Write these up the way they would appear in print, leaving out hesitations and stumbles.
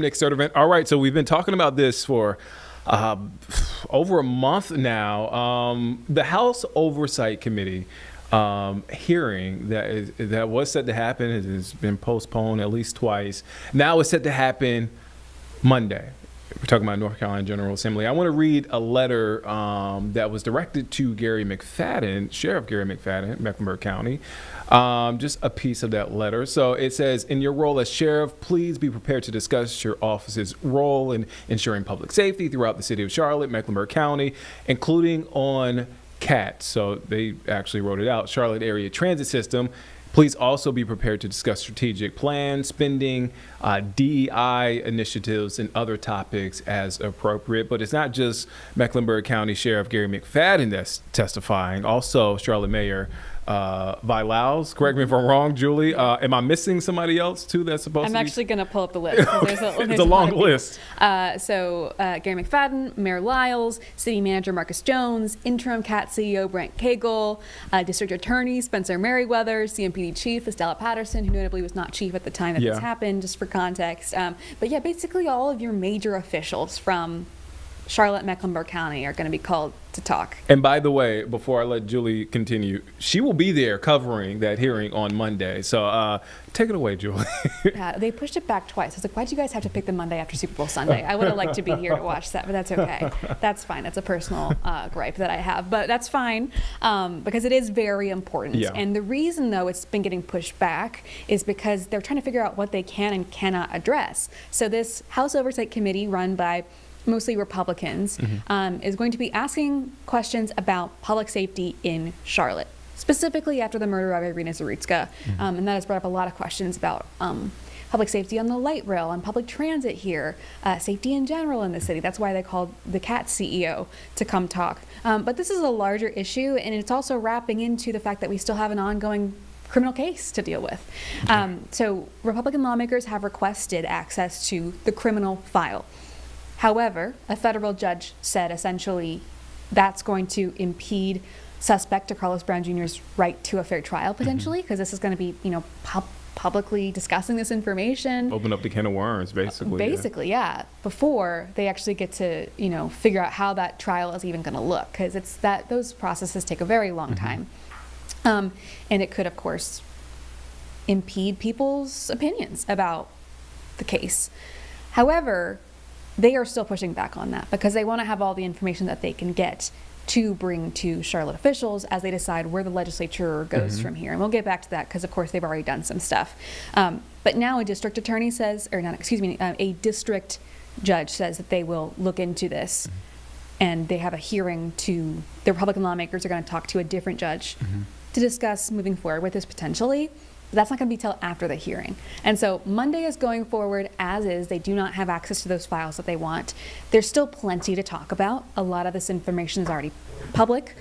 Nick Sturdivant. All right, so we've been talking about this for over a month now. The House Oversight Committee hearing that was set to happen has been postponed at least twice. Now it's set to happen Monday. We're talking about North Carolina General Assembly. I want to read a letter that was directed to Gary McFadden, Sheriff Gary McFadden, Mecklenburg County. Just a piece of that letter. So it says, in your role as sheriff, please be prepared to discuss your office's role in ensuring public safety throughout the city of Charlotte, Mecklenburg County, including on CAT. So they actually wrote it out, Charlotte Area Transit System. Please also be prepared to discuss strategic plans, spending, DEI initiatives, and other topics as appropriate. But it's not just Mecklenburg County Sheriff Gary McFadden that's testifying. Also, Charlotte Mayor Vilaus. Correct me if I'm wrong, Julie. Am I missing somebody else too that's supposed to be? I'm actually going to pull up the list. There's a long list. So Gary McFadden, Mayor Lyles, City Manager Marcus Jones, Interim CAT CEO Brent Cagle, District Attorney Spencer Merriweather, CMPD Chief Estella Patterson, who notably was not chief at the time that this happened, just for context. But yeah, basically all of your major officials from Charlotte, Mecklenburg County are going to be called to talk. And by the way, before I let Julie continue, she will be there covering that hearing on Monday. So take it away, Julie. Yeah, they pushed it back twice. I was like, why do you guys have to pick the Monday after Super Bowl Sunday? I would have liked to be here to watch that, but that's okay. That's fine. That's a personal gripe that I have, but that's fine because it is very important. Yeah. And the reason, though, it's been getting pushed back is because they're trying to figure out what they can and cannot address. So this House Oversight Committee run by mostly Republicans, is going to be asking questions about public safety in Charlotte, specifically after the murder of Iryna Zarutska. And that has brought up a lot of questions about public safety on the light rail, on public transit here, safety in general in the city. That's why they called the CAT CEO to come talk. But this is a larger issue, and it's also wrapping into the fact that we still have an ongoing criminal case to deal with. So Republican lawmakers have requested access to the criminal file. However, a federal judge said essentially that's going to impede suspect Carlos Brown Jr.'s right to a fair trial potentially, because this is going to be, publicly discussing this information. Open up the can of worms, basically. Basically, yeah. Before they actually get to, figure out how that trial is even going to look, because those processes take a very long time, and it could, of course, impede people's opinions about the case. However, they are still pushing back on that because they want to have all the information that they can get to bring to Charlotte officials as they decide where the legislature goes from here. And we'll get back to that because, of course, they've already done some stuff. But now a district attorney says, a district judge says that they will look into this. And they have a hearing the Republican lawmakers are going to talk to a different judge to discuss moving forward with this potentially. But that's not going to be till after the hearing. And so Monday is going forward as is. They do not have access to those files that they want. There's still plenty to talk about. A lot of this information is already public.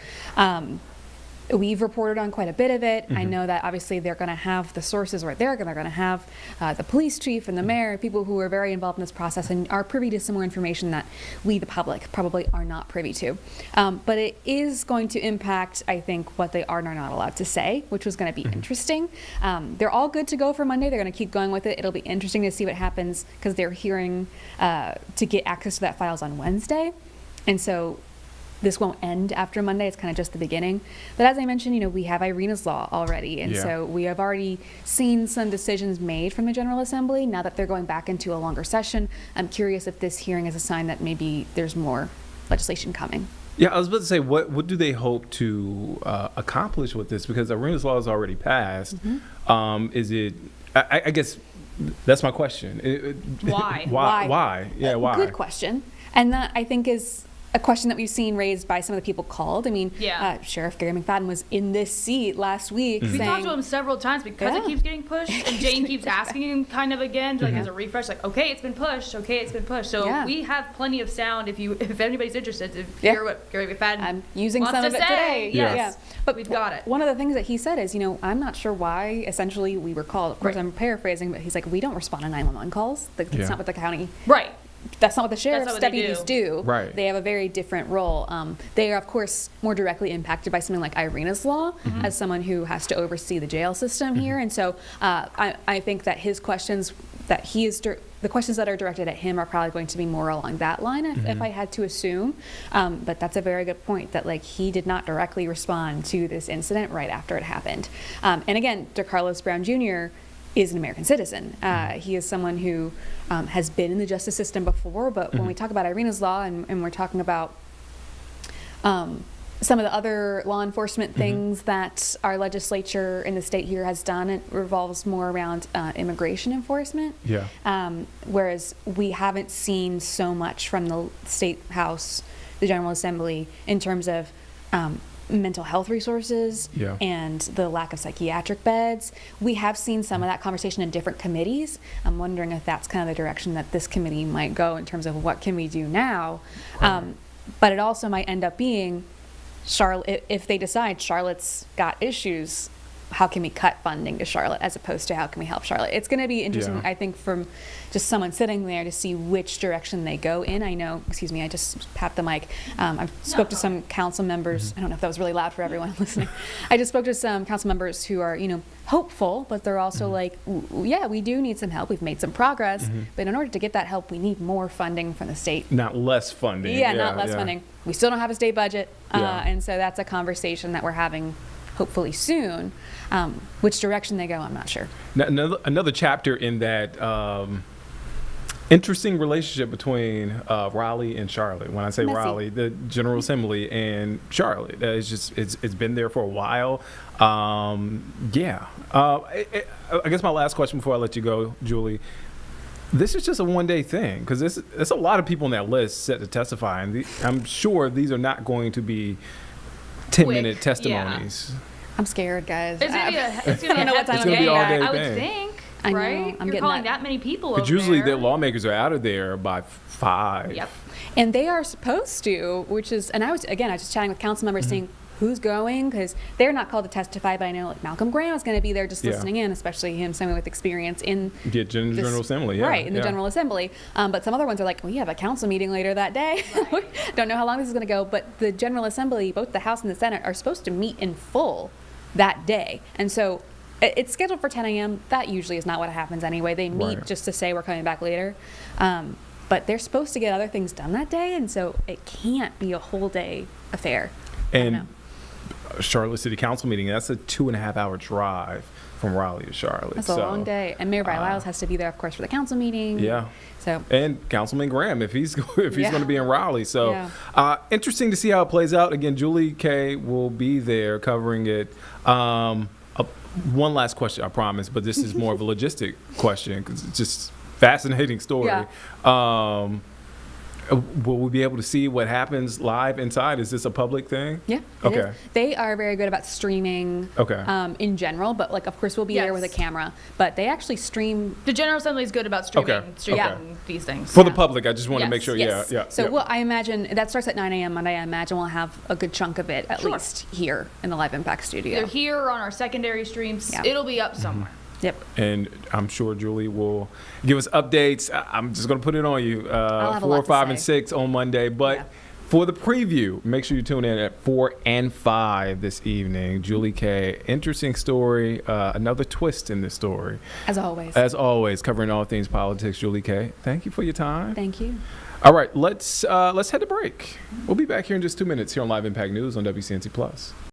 We've reported on quite a bit of it. I know that obviously they're going to have the sources right there. They're going to have the police chief and the mayor, people who are very involved in this process and are privy to some more information that we, the public, probably are not privy to. But it is going to impact, I think, what they are and are not allowed to say, which was going to be interesting. They're all good to go for Monday. They're going to keep going with it. It'll be interesting to see what happens because they're hearing to get access to that files on Wednesday. And so this won't end after Monday. It's kind of just the beginning. But as I mentioned, we have Iryna's Law already. And so we have already seen some decisions made from the General Assembly. Now that they're going back into a longer session, I'm curious if this hearing is a sign that maybe there's more legislation coming. Yeah, I was about to say, what do they hope to accomplish with this? Because Iryna's Law is already passed. Is it, I guess, that's my question. Why? Why? Yeah, why? Good question. And that, I think, is a question that we've seen raised by some of the people called. I mean, Sheriff Gary McFadden was in this seat last week saying, we talked to him several times because it keeps getting pushed, and Jane keeps asking him kind of again, like as a refresh, like, okay, it's been pushed. So we have plenty of sound if anybody's interested to hear what Gary McFadden I'm using wants some of to it say. today. Yes. But we've got it. One of the things that he said is, I'm not sure why essentially we were called. Of course, I'm paraphrasing, but he's like, we don't respond to 911 calls. That's not what the county that's not what the sheriff's not what they deputies do. do. Right. They have a very different role. They are, of course, more directly impacted by something like Iryna's law as someone who has to oversee the jail system here. And so I think that his questions that the questions that are directed at him are probably going to be more along that line, if I had to assume. But that's a very good point, that like he did not directly respond to this incident right after it happened. And again, DeCarlos Brown Jr. is an American citizen. He is someone who has been in the justice system before, but when we talk about Iryna's law and we're talking about some of the other law enforcement things that our legislature in the state here has done, it revolves more around immigration enforcement. Yeah. Whereas we haven't seen so much from the State House, the General Assembly, in terms of mental health resources and the lack of psychiatric beds. We have seen some of that conversation in different committees. I'm wondering if that's kind of the direction that this committee might go in terms of what can we do now. But it also might end up being, Charlotte, if they decide Charlotte's got issues, how can we cut funding to Charlotte as opposed to how can we help Charlotte? It's going to be interesting, I think, from just someone sitting there to see which direction they go in. I know, excuse me, I just tapped the mic. I spoke to some council members. I don't know if that was really loud for everyone listening. I just spoke to some council members who are, hopeful, but they're also like, yeah, we do need some help. We've made some progress, but in order to get that help, we need more funding from the state. Not less funding. Yeah, not less funding. We still don't have a state budget, and so that's a conversation that we're having hopefully soon. Which direction they go, I'm not sure. Now, another chapter in that interesting relationship between Raleigh and Charlotte. When I say Messy. Raleigh, the General Assembly and Charlotte, it's been there for a while. I guess my last question before I let you go, Julie. This is just a one-day thing, because there's a lot of people on that list set to testify, and I'm sure these are not going to be 10-minute testimonies. I'm scared, guys. It's gonna be I know what time It's gonna be all day I would thing. think, I know, right? I'm You're getting calling that. that many people over Because usually there. the lawmakers are out of there by 5. Yep. And they are supposed to, which is, and I was just chatting with council members seeing who's going, because they're not called to testify, but I know like Malcolm Graham is going to be there just listening in, especially him, someone with experience in General Assembly, right, in the General Assembly. But some other ones are like, we have a council meeting later that day. Right. Don't know how long this is going to go, but the General Assembly, both the House and the Senate, are supposed to meet in full that day. And so it's scheduled for 10 a.m. That usually is not what happens anyway. They meet just to say we're coming back later. But they're supposed to get other things done that day, and so it can't be a whole day affair. And Charlotte City Council meeting, that's a 2.5-hour drive from Raleigh to Charlotte. That's a long day. And Mayor Lyles has to be there, of course, for the council meeting. Yeah. So. And Councilman Graham, if he's going to be in Raleigh. So interesting to see how it plays out. Again, Julie Kay will be there covering it. One last question, I promise, but this is more of a logistic question because it's just fascinating story. Yeah. Will we be able to see what happens live inside? Is this a public thing? Yeah. Okay. They are very good about streaming. Okay. In general, but like, of course, we'll be there with a camera. But they actually stream. The General Assembly is good about streaming these things. For the public, I just want to make sure. Yes. Yeah. So I imagine that starts at 9 a.m. Monday. I imagine we'll have a good chunk of it at least here in the Live Impact studio. They're here on our secondary streams. Yeah. It'll be up somewhere. Yep. And I'm sure Julie will give us updates. I'm just going to put it on you. I'll have a 4, lot to 5, say. and 6 on Monday. But for the preview, make sure you tune in at 4 and 5 this evening. Julie Kay, interesting story. Another twist in this story. As always. As always, covering all things politics. Julie Kay, thank you for your time. Thank you. All right, let's head to break. We'll be back here in just 2 minutes here on Live Impact News on WCNC Plus.